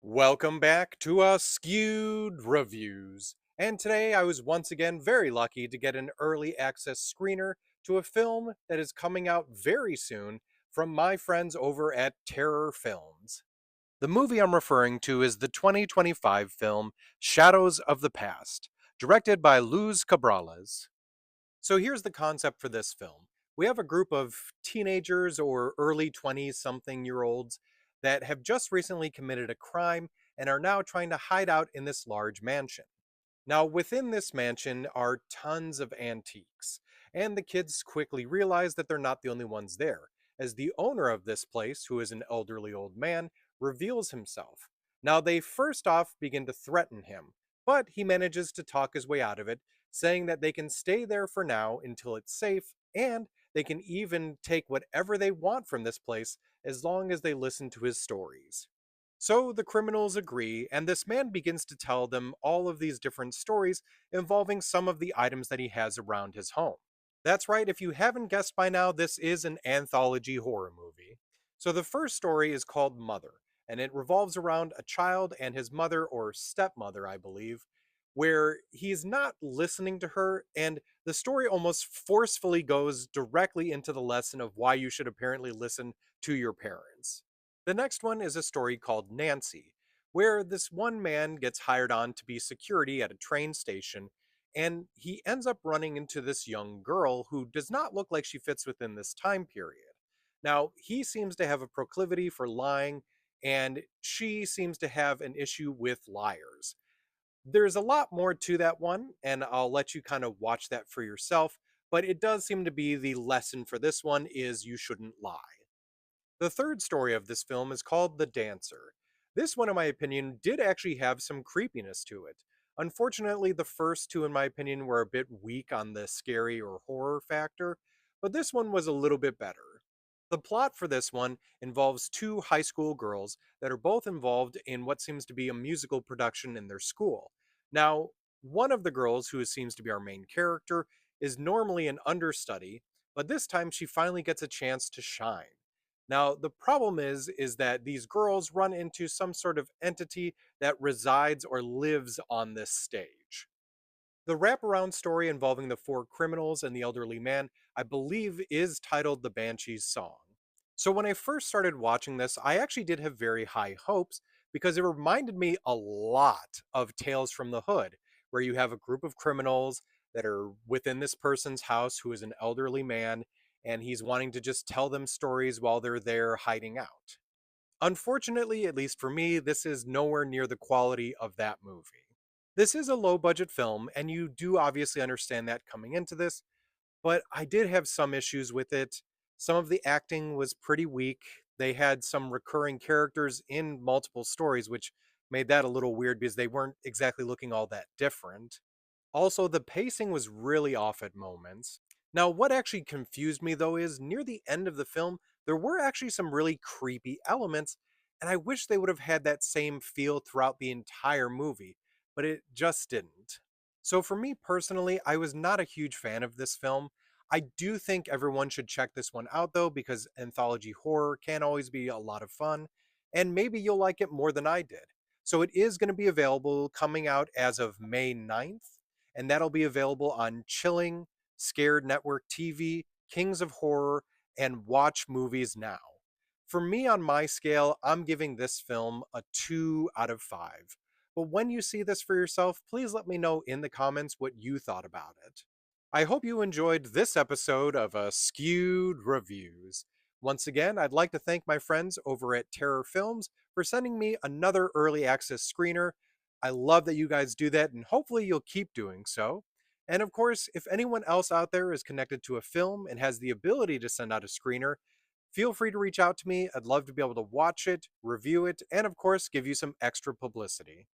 Welcome back to Askewed Reviews. And today I was once again very lucky to get an early access screener to a film that is coming out very soon from my friends over at Terror Films. The movie I'm referring to is the 2025 film Shadows of the Past, directed by Luz Cabrales. So here's the concept for this film. We have a group of teenagers or early 20s something year olds that have just recently committed a crime and are now trying to hide out in this large mansion. Now, within this mansion are tons of antiques, and the kids quickly realize that they're not the only ones there, as the owner of this place, who is an elderly old man, reveals himself. Now, they first off begin to threaten him, but he manages to talk his way out of it, saying that they can stay there for now until it's safe, and they can even take whatever they want from this place as long as they listen to his stories. So the criminals agree, and this man begins to tell them all of these different stories involving some of the items that he has around his home. That's right, if you haven't guessed by now, this is an anthology horror movie. So the first story is called Mother, and it revolves around a child and his mother, or stepmother, I believe, where he's not listening to her, and the story almost forcefully goes directly into the lesson of why you should apparently listen to your parents. The next one is a story called Nancy, where this one man gets hired on to be security at a train station, and he ends up running into this young girl who does not look like she fits within this time period. Now, he seems to have a proclivity for lying, and she seems to have an issue with liars. There's a lot more to that one, and I'll let you kind of watch that for yourself, but it does seem to be the lesson for this one is you shouldn't lie. The third story of this film is called The Dancer. This one, in my opinion, did actually have some creepiness to it. Unfortunately, the first two, in my opinion, were a bit weak on the scary or horror factor, but this one was a little bit better. The plot for this one involves two high school girls that are both involved in what seems to be a musical production in their school. Now, one of the girls, who seems to be our main character, is normally an understudy, but this time she finally gets a chance to shine. Now, the problem is that these girls run into some sort of entity that resides or lives on this stage. The wraparound story involving the four criminals and the elderly man, I believe, is titled The Banshee's Song. So when I first started watching this, I actually did have very high hopes because it reminded me a lot of Tales from the Hood, where you have a group of criminals that are within this person's house who is an elderly man, and he's wanting to just tell them stories while they're there hiding out. Unfortunately, at least for me, this is nowhere near the quality of that movie. This is a low budget film, and you do obviously understand that coming into this, but I did have some issues with it. Some of the acting was pretty weak. They had some recurring characters in multiple stories, which made that a little weird because they weren't exactly looking all that different. Also, the pacing was really off at moments. Now, what actually confused me though is near the end of the film, there were actually some really creepy elements, and I wish they would have had that same feel throughout the entire movie, but it just didn't. So, for me personally, I was not a huge fan of this film. I do think everyone should check this one out though, because anthology horror can always be a lot of fun, and maybe you'll like it more than I did. So, it is going to be available coming out as of May 9th, and that'll be available on Chilling, Scared Network TV, Kings of Horror, and Watch Movies Now. For me, on my scale, I'm giving this film a 2 out of 5. But when you see this for yourself, please let me know in the comments what you thought about it. I hope you enjoyed this episode of Skewed Reviews. Once again, I'd like to thank my friends over at Terror Films for sending me another early access screener. I love that you guys do that, and hopefully you'll keep doing so. And of course, if anyone else out there is connected to a film and has the ability to send out a screener, feel free to reach out to me. I'd love to be able to watch it, review it, and of course, give you some extra publicity.